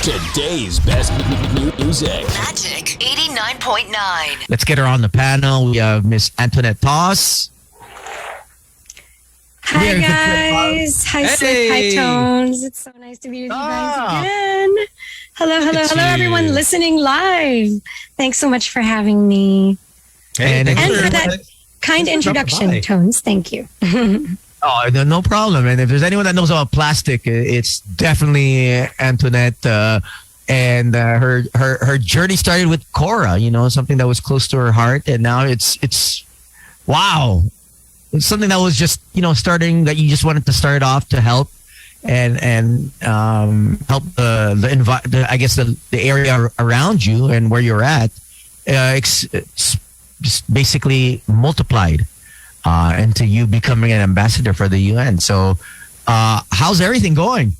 Today's best music. Magic 89.9. Let's get her on the panel. We have Miss Antoinette Taus. Hi guys. Hi Slick. Hi Tones. It's so nice to be with you guys again. Hello everyone listening live. Thanks so much for having me. And for that kind introduction, Tones. Thank you. Oh, no problem. And if there's anyone that knows about plastic, it's definitely Antoinette. And her journey started with Cora, something that was close to her heart. And now it's wow. It's something that was just, starting, that you just wanted to start off to help and help the area around you and where you're at. It's just basically multiplied into you becoming an ambassador for the UN. So how's everything going?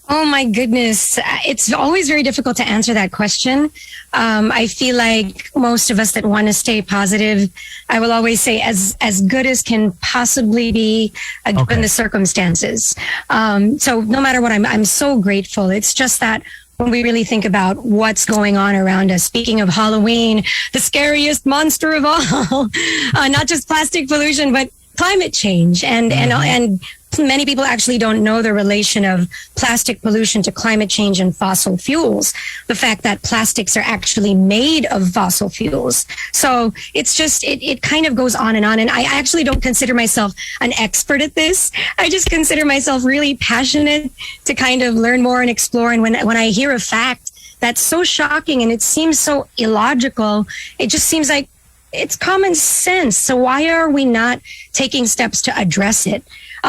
Oh my goodness. It's always very difficult to answer that question. I feel like most of us that want to stay positive, I will always say as good as can possibly be given the circumstances. So no matter what, I'm so grateful. It's just that when we really think about what's going on around us, speaking of Halloween, the scariest monster of all, not just plastic pollution, but climate change. And many people actually don't know the relation of plastic pollution to climate change and fossil fuels. The fact that plastics are actually made of fossil fuels. So it's just, it kind of goes on. And I actually don't consider myself an expert at this. I just consider myself really passionate to kind of learn more and explore. And when I hear a fact that's so shocking and it seems so illogical, it just seems like it's common sense. So why are we not taking steps to address it?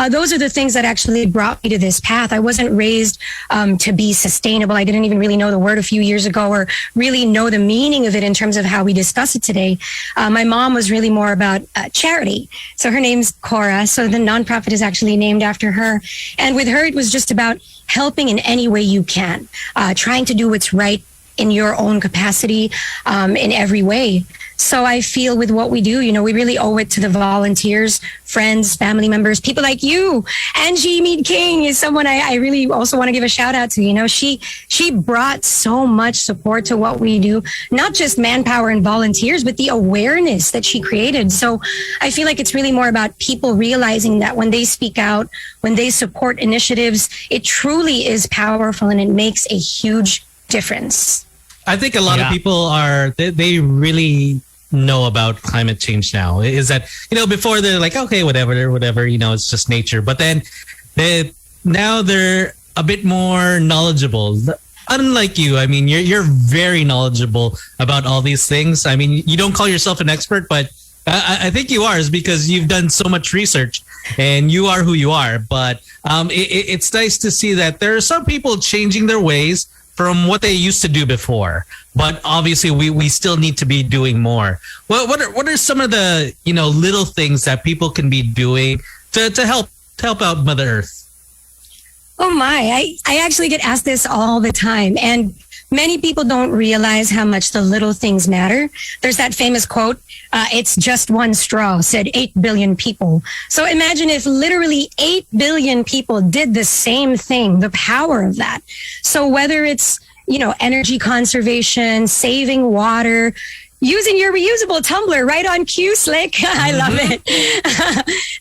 Those are the things that actually brought me to this path. I wasn't raised to be sustainable. I didn't even really know the word a few years ago or really know the meaning of it in terms of how we discuss it today. My mom was really more about charity. So her name's Cora. So the nonprofit is actually named after her. And with her, it was just about helping in any way you can, trying to do what's right in your own capacity, in every way. So I feel with what we do, we really owe it to the volunteers, friends, family members, people like you. Angie Mead King is someone I really also want to give a shout out to. She brought so much support to what we do, not just manpower and volunteers, but the awareness that she created. So I feel like it's really more about people realizing that when they speak out, when they support initiatives, it truly is powerful and it makes a huge difference. I think a lot of people they really know about climate change now. Is that, before they're like, okay, whatever, it's just nature. But then now they're a bit more knowledgeable. Unlike you, I mean, you're very knowledgeable about all these things. I mean, you don't call yourself an expert, but I think you are, is because you've done so much research and you are who you are. But it's nice to see that there are some people changing their ways from what they used to do before, but obviously we still need to be doing more. What are some of the little things that people can be doing to help out Mother Earth? Oh my, I actually get asked this all the time, and many people don't realize how much the little things matter. There's that famous quote, it's just one straw, said 8 billion people. So imagine if literally 8 billion people did the same thing, the power of that. So whether it's, energy conservation, saving water, using your reusable tumbler right on cue, Slick. I love it.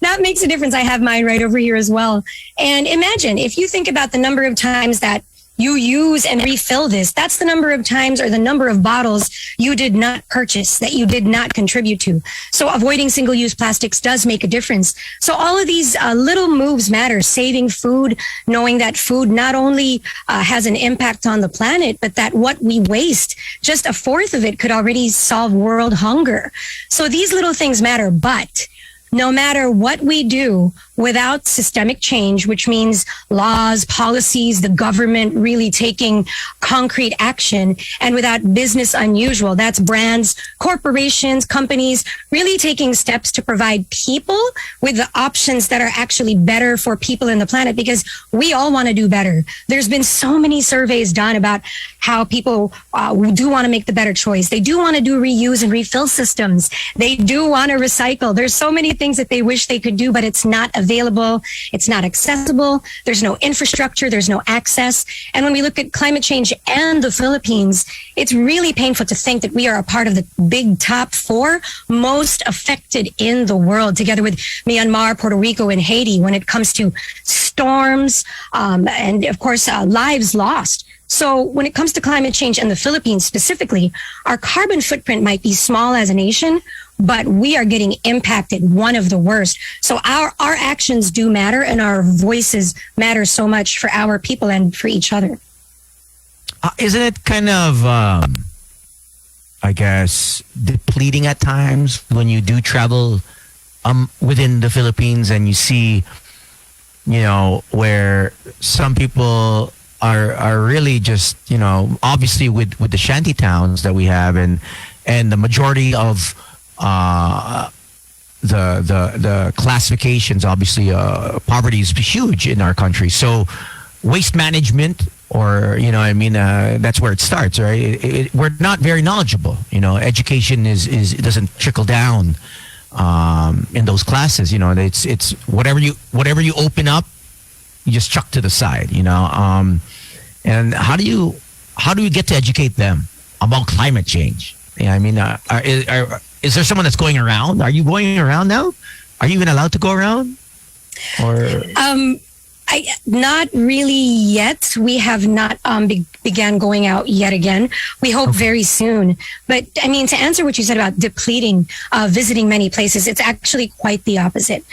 That makes a difference. I have mine right over here as well. And imagine if you think about the number of times that you use and refill this, that's the number of times or the number of bottles you did not purchase, that you did not contribute to. So avoiding single-use plastics does make a difference. So all of these little moves matter. Saving food, knowing that food not only has an impact on the planet, but that what we waste, just a fourth of it could already solve world hunger. So these little things matter, but no matter what we do, without systemic change, which means laws, policies, the government really taking concrete action, and without business unusual, that's brands, corporations, companies really taking steps to provide people with the options that are actually better for people in the planet, because we all want to do better. There's been so many surveys done about how people do want to make the better choice. They do want to do reuse and refill systems. They do want to recycle. There's so many things that they wish they could do, but it's not available. It's not accessible. There's no infrastructure. There's no access. And when we look at climate change and the Philippines, it's really painful to think that we are a part of the big top 4 most affected in the world, together with Myanmar, Puerto Rico, and Haiti, when it comes to storms and, of course, lives lost. So when it comes to climate change and the Philippines specifically, our carbon footprint might be small as a nation, but we are getting impacted, one of the worst. So our actions do matter, and our voices matter so much for our people and for each other. Isn't it kind of, I guess, depleting at times when you do travel within the Philippines and you see, where some people are really just, obviously with the shanty towns that we have, and the majority of the classifications, obviously poverty is huge in our country. So waste management, or that's where it starts, right? We're not very knowledgeable. Education is it doesn't trickle down in those classes. It's whatever you open up, you just chuck to the side. And how do you get to educate them about climate change? Is there someone that's going around? Are you going around now? Are you even allowed to go around? Or not really yet. We have not began going out yet again. We hope very soon. But to answer what you said about depleting, visiting many places, it's actually quite the opposite.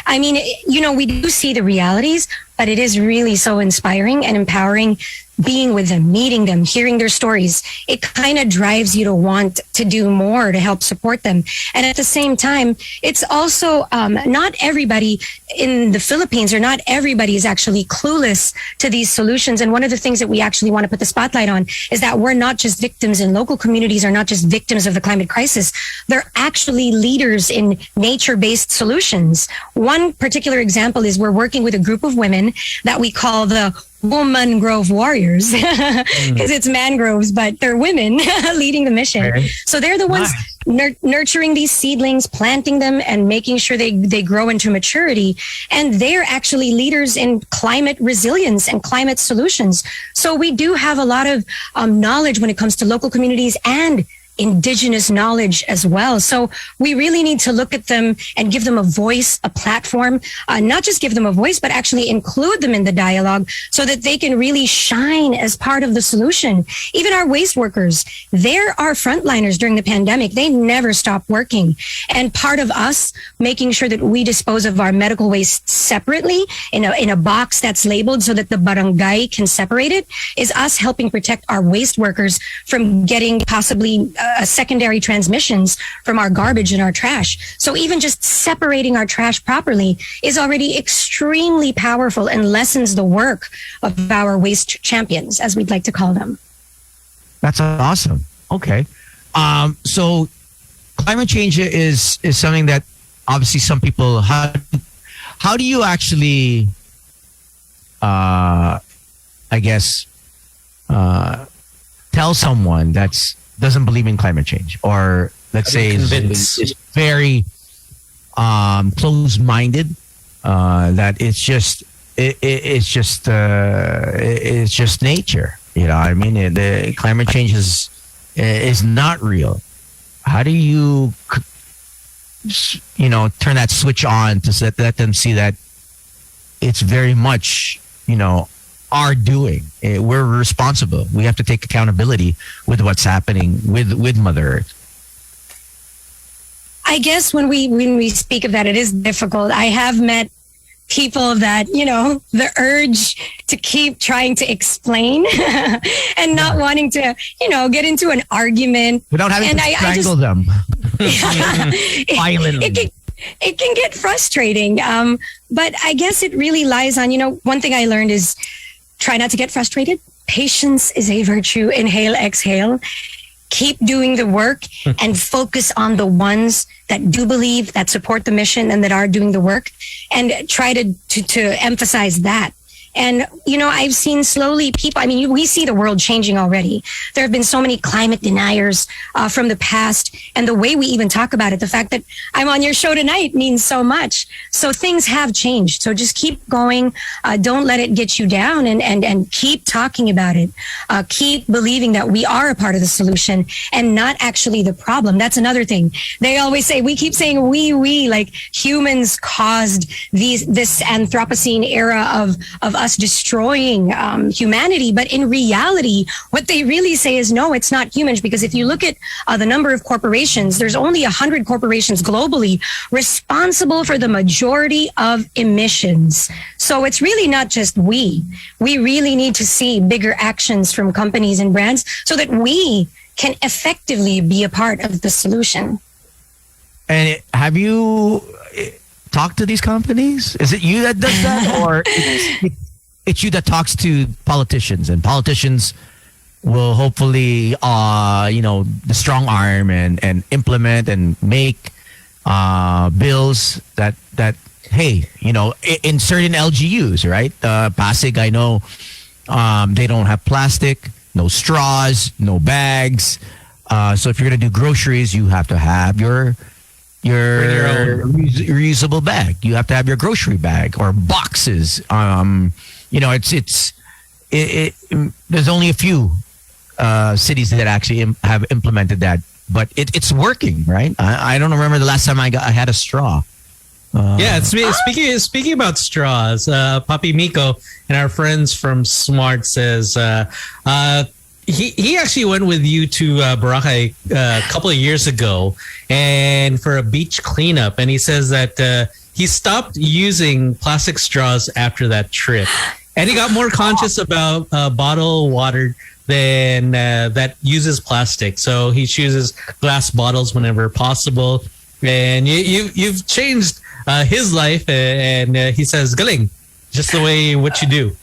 We do see the realities, but it is really so inspiring and empowering being with them, meeting them, hearing their stories. It kind of drives you to want to do more to help support them. And at the same time, it's also not everybody in the Philippines, or not everybody is actually clueless to these solutions. And one of the things that we actually want to put the spotlight on is that we're not just victims, and local communities are not just victims of the climate crisis. They're actually leaders in nature-based solutions. One particular example is we're working with a group of women that we call the Woman Grove Warriors, because it's mangroves, but they're women leading the mission. Okay. So they're the ones nurturing these seedlings, planting them, and making sure they grow into maturity. And they're actually leaders in climate resilience and climate solutions. So we do have a lot of knowledge when it comes to local communities and indigenous knowledge as well. So we really need to look at them and give them a voice, a platform, not just give them a voice, but actually include them in the dialogue so that they can really shine as part of the solution. Even our waste workers, they're our frontliners during the pandemic. They never stop working. And part of us making sure that we dispose of our medical waste separately in a box that's labeled so that the barangay can separate it is us helping protect our waste workers from getting possibly secondary transmissions from our garbage and our trash. So even just separating our trash properly is already extremely powerful and lessens the work of our waste champions, as we'd like to call them. That's awesome. Okay. So climate change is something that obviously some people, how do you actually, tell someone doesn't believe in climate change, or let's say is very close-minded, that it's just nature. The climate change is not real. How do you turn that switch on to let them see that it's very much our doing? We're responsible. We have to take accountability with what's happening with Mother Earth. I guess when we speak of that, it is difficult. I have met people that, the urge to keep trying to explain and not wanting to, get into an argument. Without having to strangle them. Violently. It can get frustrating. But I guess it really lies on, one thing I learned is try not to get frustrated. Patience is a virtue. Inhale, exhale. Keep doing the work and focus on the ones that do believe, that support the mission, and that are doing the work. And try to emphasize that. And, I've seen slowly people, we see the world changing already. There have been so many climate deniers from the past. And the way we even talk about it, the fact that I'm on your show tonight means so much. So things have changed. So just keep going. Don't let it get you down and keep talking about it. Keep believing that we are a part of the solution and not actually the problem. That's another thing. They always say, we keep saying we, like humans caused this Anthropocene era of us destroying humanity. But in reality, what they really say is, no, it's not humans. Because if you look at the number of corporations, there's only 100 corporations globally responsible for the majority of emissions. So it's really not just we. We really need to see bigger actions from companies and brands so that we can effectively be a part of the solution. And have you talked to these companies? Is it you that does that, or it's you that talks to politicians, and politicians will hopefully, the strong arm and implement and make bills that hey, in certain LGUs, right? Pasig, I know they don't have plastic, no straws, no bags. So if you're going to do groceries, you have to have your reusable bag. You have to have your grocery bag or boxes. There's only a few cities that actually have implemented that, but it's working, right? I don't remember the last time I had a straw. Speaking about straws, Papi Miko and our friends from Smart says he actually went with you to Boracay a couple of years ago and for a beach cleanup, and he says that he stopped using plastic straws after that trip, and he got more conscious about bottled water than that uses plastic. So he chooses glass bottles whenever possible, and you've changed his life, and he says, "Galing, just the way what you do."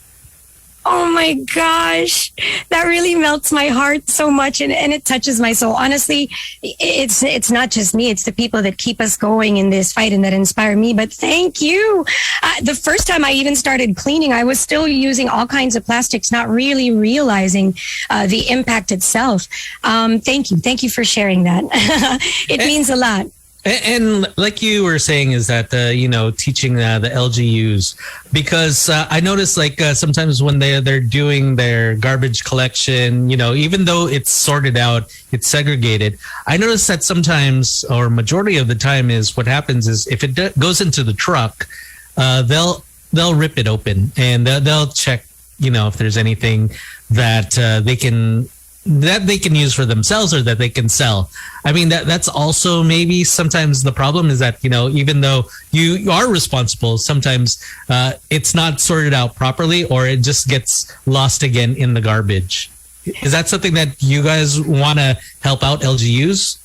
Oh my gosh, that really melts my heart so much, and it touches my soul. Honestly, it's not just me; it's the people that keep us going in this fight and that inspire me. But thank you. The first time I even started cleaning, I was still using all kinds of plastics, not really realizing the impact itself. Thank you for sharing that. It means a lot. And like you were saying, is that teaching the LGUs, because I notice sometimes when they're doing their garbage collection, even though it's sorted out, it's segregated. I notice that sometimes, or majority of the time, is what happens is if it goes into the truck, they'll rip it open and they'll check if there's anything that they can use for themselves or that they can sell. I mean, that's also maybe sometimes the problem is that, even though you are responsible, sometimes it's not sorted out properly, or it just gets lost again in the garbage. Is that something that you guys want to help out LGUs?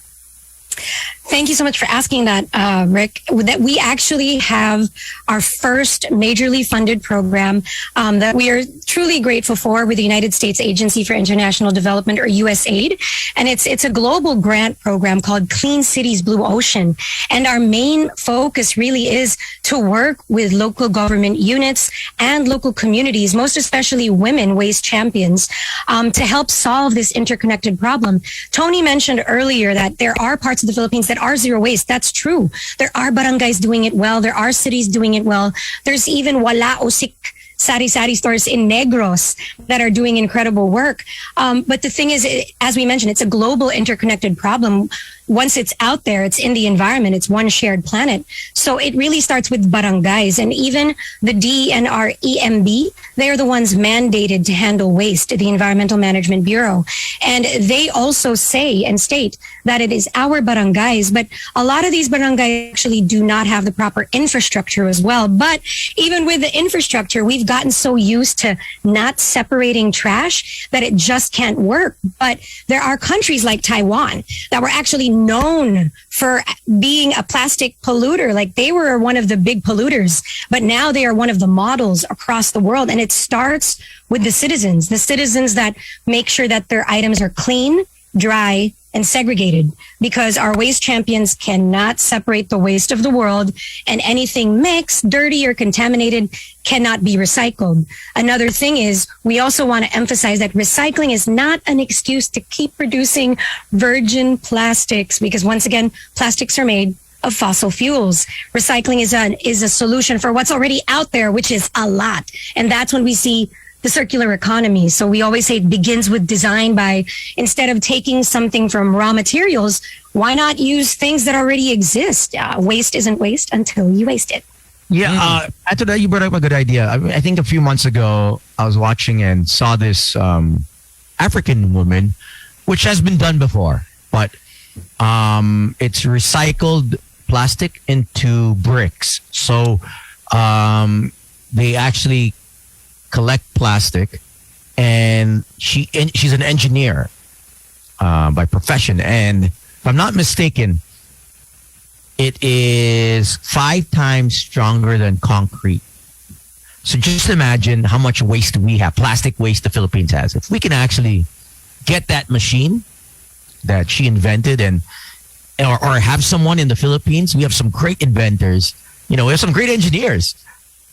Thank you so much for asking that, Rick. That we actually have our first majorly funded program that we are truly grateful for with the United States Agency for International Development, or USAID. And it's a global grant program called Clean Cities Blue Ocean. And our main focus really is to work with local government units and local communities, most especially women waste champions, to help solve this interconnected problem. Tony mentioned earlier that there are parts of the Philippines that are zero waste. That's true. There are barangays doing it well. There are cities doing it well. There's even wala o sik sari-sari stores in Negros that are doing incredible work. But the thing is, as we mentioned, it's a global interconnected problem. Once it's out there, it's in the environment, it's one shared planet. So it really starts with barangays, and even the DNR-EMB, they're the ones mandated to handle waste, the Environmental Management Bureau. And they also say and state that it is our barangays, but a lot of these barangays actually do not have the proper infrastructure as well. But even with the infrastructure, we've gotten so used to not separating trash that it just can't work. But there are countries like Taiwan that were actually known for being a plastic polluter. Like, they were one of the big polluters, but now they are one of the models across the world. And it starts with the citizens that make sure that their items are clean, dry, and segregated because our waste champions cannot separate the waste of the world, and anything mixed, dirty, or contaminated cannot be recycled. Another thing is we also want to emphasize that recycling is not an excuse to keep producing virgin plastics, because once again, plastics are made of fossil fuels. Recycling is a solution for what's already out there, which is a lot. And that's when we see the circular economy. So we always say it begins with design. By instead of taking something from raw materials, why not use things that already exist? Waste isn't waste until you waste it. Yeah, Antoinette, you brought up a good idea. I think a few months ago, I was watching and saw this African woman, which has been done before, but it's recycled plastic into bricks. So they actually collect plastic, and she's an engineer by profession, and if I'm not mistaken, it is 5 times stronger than concrete. So just imagine how much waste we have, plastic waste the Philippines has. If we can actually get that machine that she invented or have someone in the Philippines, we have some great inventors, we have some great engineers,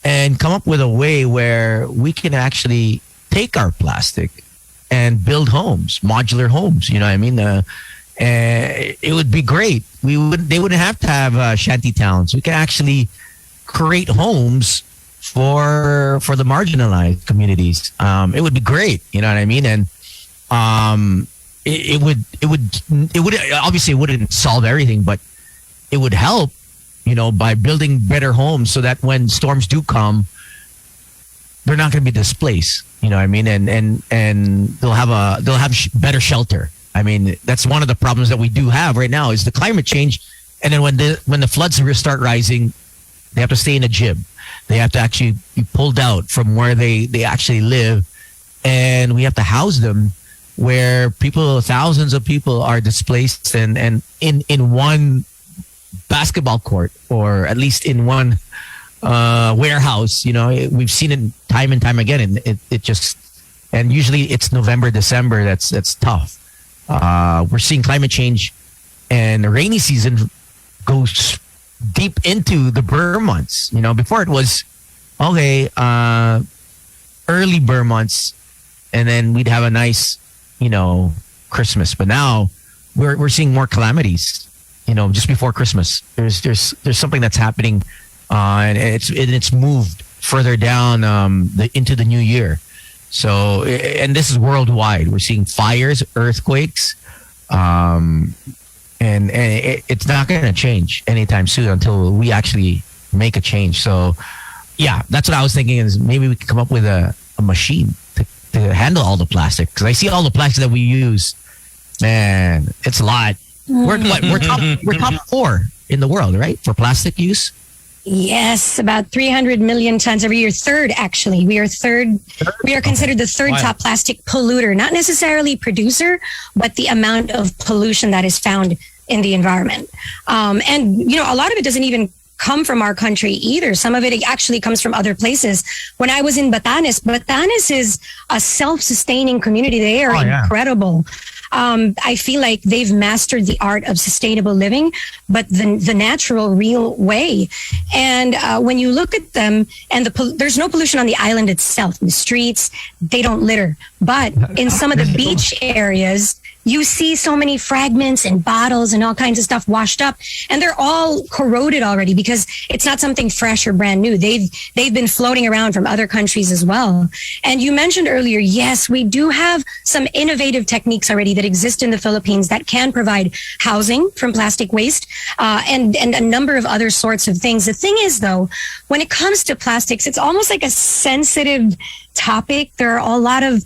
and come up with a way where we can actually take our plastic and build homes, modular homes. You know what I mean? It would be great. They wouldn't have to have shanty towns. We can actually create homes for the marginalized communities. It would be great. You know what I mean? And it would obviously it wouldn't solve everything, but it would help. By building better homes so that when storms do come, they're not going to be displaced. You know what I mean? And they'll have better shelter. I mean, that's one of the problems that we do have right now is the climate change. And then when the floods start rising, they have to stay in a gym. They have to actually be pulled out from where they actually live, and we have to house them where thousands of people are displaced and in one basketball court, or at least in one warehouse. We've seen it time and time again, and it just, and usually it's November, December that's tough. We're seeing climate change, and the rainy season goes deep into the Burr months. Before it was early Burr months, and then we'd have a nice Christmas. But now we're seeing more calamities. Just before Christmas, there's something that's happening, and it's moved further down into the new year. So, and this is worldwide. We're seeing fires, earthquakes, and it's not going to change anytime soon until we actually make a change. So, yeah, that's what I was thinking, is maybe we could come up with a machine to handle all the plastic, because I see all the plastic that we use. Man, it's a lot. We're top 4 in the world, right, for plastic use? Yes, about 300 million tons every year. Third, actually. We are third. We are considered the third top plastic polluter, not necessarily producer, but the amount of pollution that is found in the environment. And, a lot of it doesn't even come from our country either. Some of it actually comes from other places. When I was in Batanes is a self-sustaining community. They are incredible. I feel like they've mastered the art of sustainable living, but the natural, real way. And when you look at them, and there's no pollution on the island itself. In the streets, they don't litter. But in some of the beach areas, you see so many fragments and bottles and all kinds of stuff washed up, and they're all corroded already because it's not something fresh or brand new. They've been floating around from other countries as well. And you mentioned earlier, yes, we do have some innovative techniques already that exist in the Philippines that can provide housing from plastic waste, and a number of other sorts of things. The thing is, though, when it comes to plastics, it's almost like a sensitive topic. There are a lot of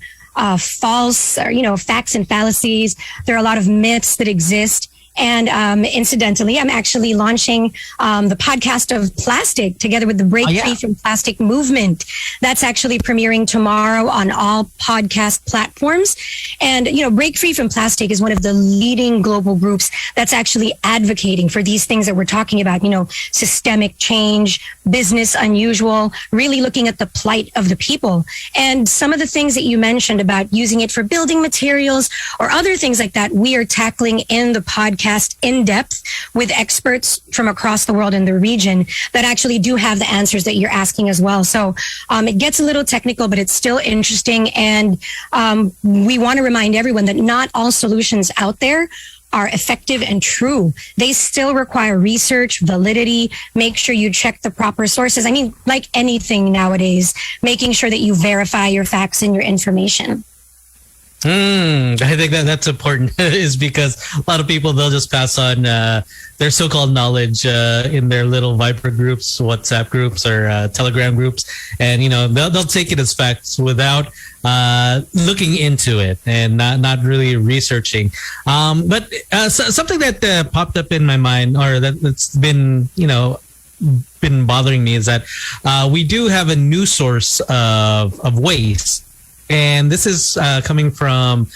false, facts and fallacies. There are a lot of myths that exist. And incidentally, I'm actually launching the podcast of plastic together with the Break Free from Plastic movement. That's actually premiering tomorrow on all podcast platforms. And, Break Free from Plastic is one of the leading global groups that's actually advocating for these things that we're talking about, systemic change, business unusual, really looking at the plight of the people. And some of the things that you mentioned about using it for building materials or other things like that, we are tackling in the podcast in depth with experts from across the world in the region that actually do have the answers that you're asking as well. So it gets a little technical, but it's still interesting. And we want to remind everyone that not all solutions out there are effective and true. They still require research, validity, make sure you check the proper sources. I mean, like anything nowadays, making sure that you verify your facts and your information. I think that's important is because a lot of people, they'll just pass on their so-called knowledge in their little Viber groups, WhatsApp groups, or Telegram groups. And, they'll take it as facts without looking into it and not really researching. But something that popped up in my mind, or that's been, been bothering me, is that we do have a new source of waste. And this is coming from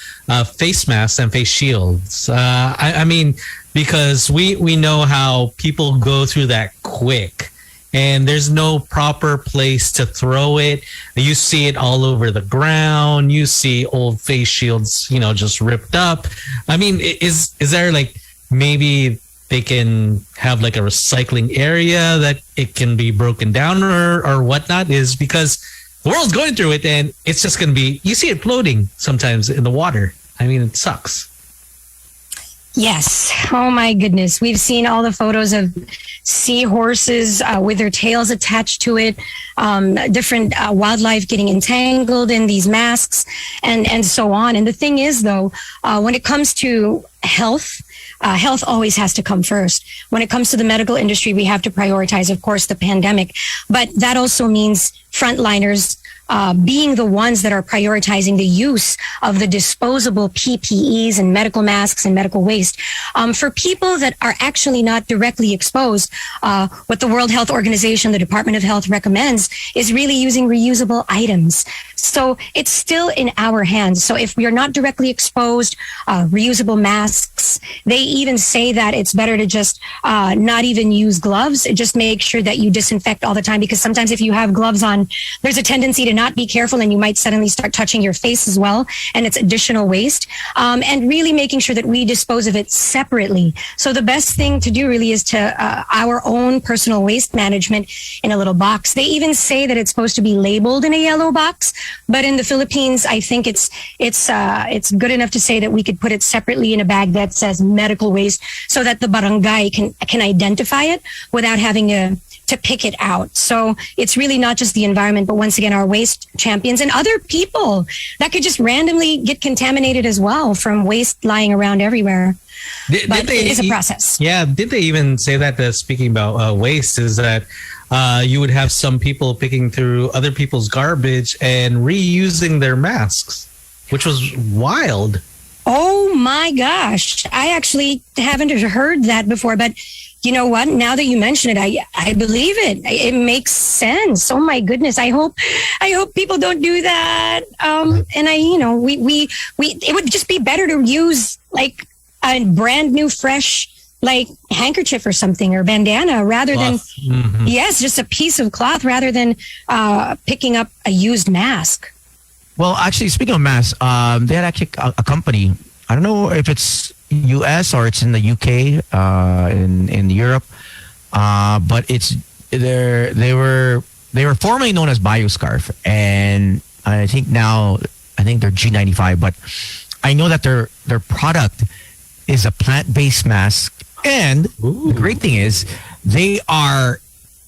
face masks and face shields. I mean, because we know how people go through that quick, and there's no proper place to throw it. You see it all over the ground. You see old face shields, just ripped up. I mean, is there maybe they can have a recycling area that it can be broken down or whatnot? Is because the world's going through it, and it's just going to be, you see it floating sometimes in the water. I mean, it sucks. Yes. Oh my goodness. We've seen all the photos of seahorses with their tails attached to it, different wildlife getting entangled in these masks and so on. And the thing is, though, when it comes to health, health always has to come first. When it comes to the medical industry, we have to prioritize, of course, the pandemic. But that also means frontliners being the ones that are prioritizing the use of the disposable PPEs and medical masks and medical waste. For people that are actually not directly exposed, what the World Health Organization, the Department of Health recommends is really using reusable items. So it's still in our hands. So if we are not directly exposed, reusable masks, they even say that it's better to just not even use gloves. Just make sure that you disinfect all the time, because sometimes if you have gloves on, there's a tendency to not be careful and you might suddenly start touching your face as well, and it's additional waste. And really making sure that we dispose of it separately. So the best thing to do really is to our own personal waste management in a little box. They even say that it's supposed to be labeled in a yellow box, but in the Philippines, I think it's good enough to say that we could put it separately in a bag that says medical waste, so that the barangay can identify it without having to pick it out. So it's really not just the environment, but once again, our waste champions and other people that could just randomly get contaminated as well from waste lying around everywhere. But it is a process. Yeah. Did they even say that, speaking about waste, is that you would have some people picking through other people's garbage and reusing their masks, which was wild. Oh my gosh. I actually haven't heard that before, but you know what? Now that you mention it, I believe it. It makes sense. Oh my goodness. I hope people don't do that. And we it would just be better to use a brand new, fresh, handkerchief or something, or bandana, rather Cloth. than, yes, just a piece of cloth, rather than picking up a used mask. Well, actually, speaking of masks, they had actually a company. I don't know if it's US or it's in the UK, in Europe, but they were formerly known as BioScarf, and I think they're G95. But I know that their product is a plant-based mask, and the great thing is they are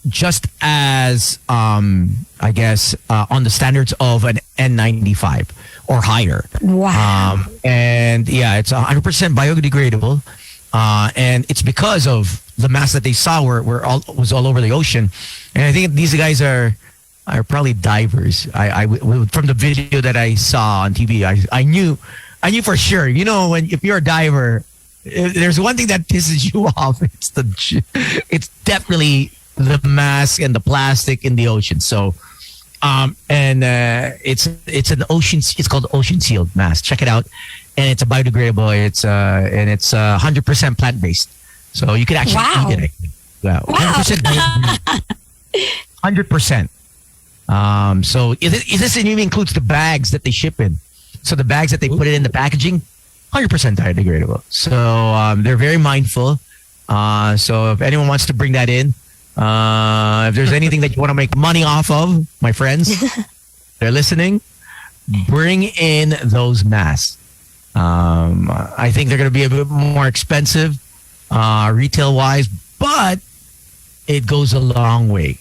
just as I guess on the standards of an N95 or higher. Wow. And yeah, it's 100% biodegradable, and it's because of the mass that they saw was all over the ocean. And I think these guys are probably divers. I from the video that I saw on TV, I knew for sure. If you're a diver, if there's one thing that pisses you off, it's definitely the mask and the plastic in the ocean. So, it's an ocean. It's called Ocean Sealed mask. Check it out, and it's a biodegradable. It's 100% plant based. So you can actually eat it. Wow. 100%. So this even includes the bags that they ship in. So the bags that they put it in the packaging, 100% biodegradable. So they're very mindful. So if anyone wants to bring that in, if there's anything that you want to make money off of, my friends, they're listening, bring in those masks. I think they're going to be a bit more expensive retail-wise, but it goes a long way.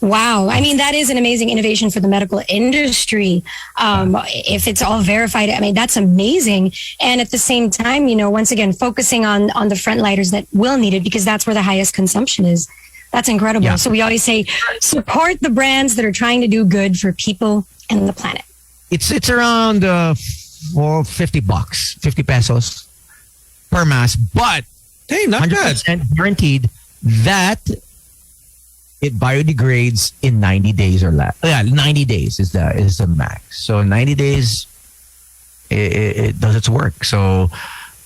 Wow. I mean, that is an amazing innovation for the medical industry. If it's all verified, I mean, that's amazing. And at the same time, once again, focusing on the frontliners that will need it because that's where the highest consumption is. That's incredible. Yeah. So we always say, support the brands that are trying to do good for people and the planet. It's around $50, 50 pesos per mask, but hey, not 100% bad. Guaranteed that it biodegrades in 90 days or less. Yeah, 90 days is the max. So 90 days, it does its work. So,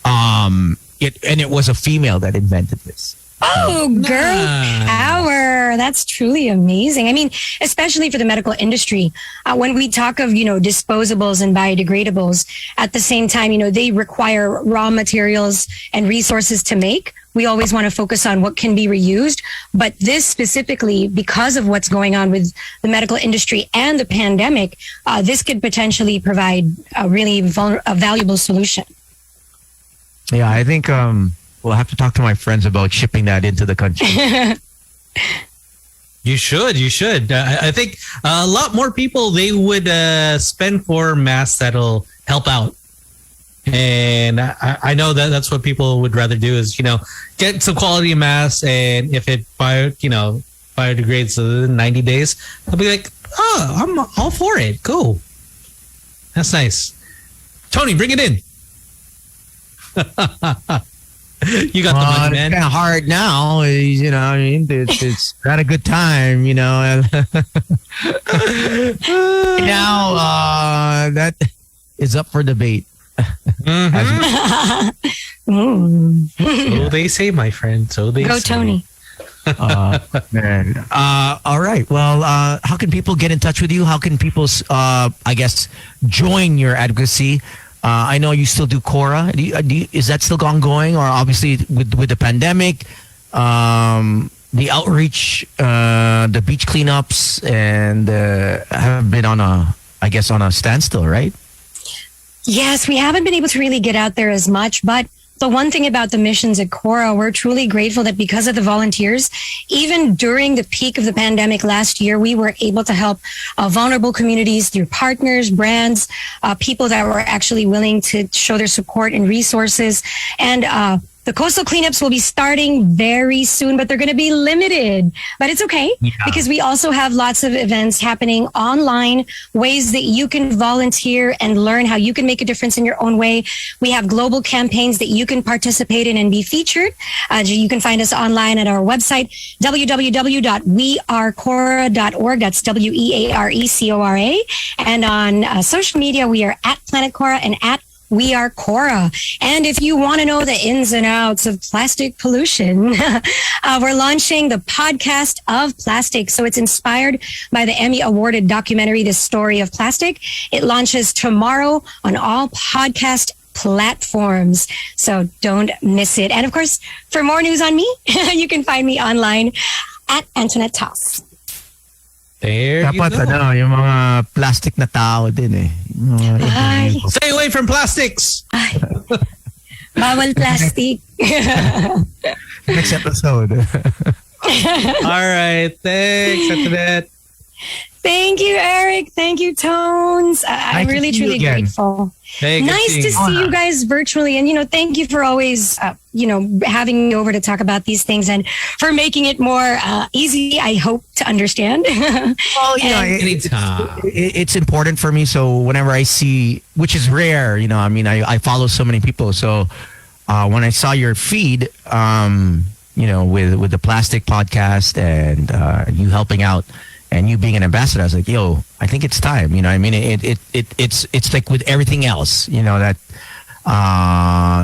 it was a female that invented this. Oh, girl power. That's truly amazing. I mean, especially for the medical industry. When we talk of, disposables and biodegradables, at the same time, they require raw materials and resources to make. We always want to focus on what can be reused. But this specifically, because of what's going on with the medical industry and the pandemic, this could potentially provide a really valuable solution. Yeah, I think we'll have to talk to my friends about shipping that into the country. You should. I think a lot more people, they would spend for masks that'll help out. And I know that's what people would rather do is, get some quality masks, and if it biodegrades in 90 days, I'll be like, oh, I'm all for it. Cool. That's nice. Tony, bring it in. You got the money, man. It's kind of hard now. It's not a good time, Now that is up for debate. So they say, my friend. So they Go, say. Tony. Man. All right. Well, how can people get in touch with you? How can people, join your advocacy? I know you still do Cora. Is that still ongoing? Or obviously with the pandemic, the outreach, the beach cleanups, and have been on a standstill, right? Yes, we haven't been able to really get out there as much, but the one thing about the missions at Cora, we're truly grateful that because of the volunteers, even during the peak of the pandemic last year, we were able to help vulnerable communities through partners, brands, people that were actually willing to show their support and resources. And the coastal cleanups will be starting very soon, but they're going to be limited. But it's okay because we also have lots of events happening online, ways that you can volunteer and learn how you can make a difference in your own way. We have global campaigns that you can participate in and be featured. You can find us online at our website, www.wearecora.org. That's WEARECORA. And on social media, we are at Planet Cora and at We Are Cora. And if you want to know the ins and outs of plastic pollution, we're launching the podcast of plastic. So it's inspired by the Emmy awarded documentary, The Story of Plastic. It launches tomorrow on all podcast platforms. So don't miss it. And of course, for more news on me, you can find me online at Antoinette Taus. There you Dapat go. yung mga plastic na tao din eh. Ay. Stay away from plastics. Bawal plastic. Next episode. All right. Thanks, Antoinette. Thank you, Eric. Thank you, Tones. I'm Nice to really, see you truly again. grateful. Hey, good Nice seeing to you. see you guys virtually. And, thank you for always, having me over to talk about these things and for making it more easy, I hope, to understand. Well, Anytime. it's important for me. So whenever I see, which is rare, I follow so many people. So when I saw your feed, with the plastic podcast and you helping out and you being an ambassador, I was like, yo, I think it's time. I mean, it's like with everything else, that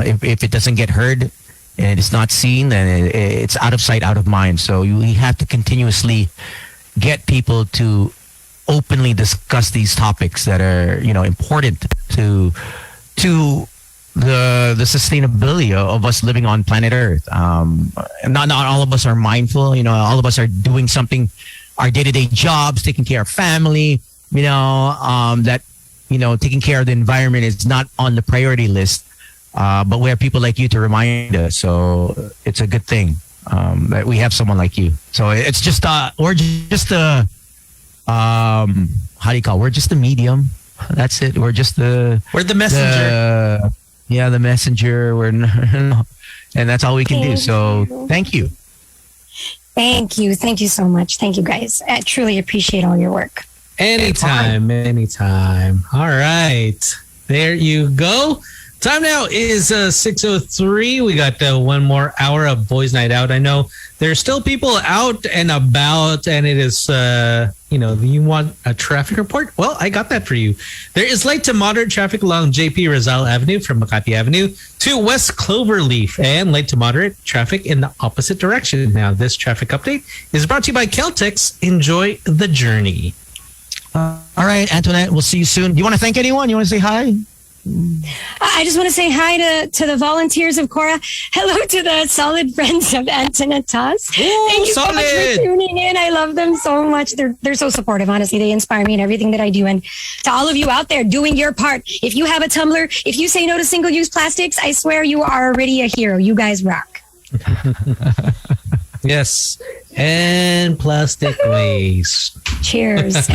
if it doesn't get heard and it's not seen, then it's out of sight, out of mind. So we have to continuously get people to openly discuss these topics that are, important to the sustainability of us living on planet Earth. Not all of us are mindful. All of us are doing something, our day-to-day jobs, taking care of family. That taking care of the environment is not on the priority list. But we have people like you to remind us. So it's a good thing that we have someone like you. So it's just we're just the how do you call it? We're just the medium. That's it. We're the messenger. The messenger. And that's all we can do. So thank you. Thank you. Thank you so much. Thank you, guys. I truly appreciate all your work. Anytime. All right. There you go. Time now is 6:03. We got one more hour of Boys Night Out. I know there's still people out and about, and it is, you want a traffic report? Well, I got that for you. There is light to moderate traffic along JP Rizal Avenue from Makati Avenue to West Cloverleaf, and light to moderate traffic in the opposite direction. Now, this traffic update is brought to you by Keltex. Enjoy the journey. All right, Antoinette, we'll see you soon. Do you want to thank anyone? You want to say hi? I just want to say hi to the volunteers of Cora. Hello to the solid friends of Antoinette Taus. Thank you so much for tuning in. I love them so much. They're so supportive. Honestly, they inspire me in everything that I do. And to all of you out there doing your part, if you have a tumbler, if you say no to single-use plastics, I swear you are already a hero. You guys rock. Yes. And plastic waste. Cheers.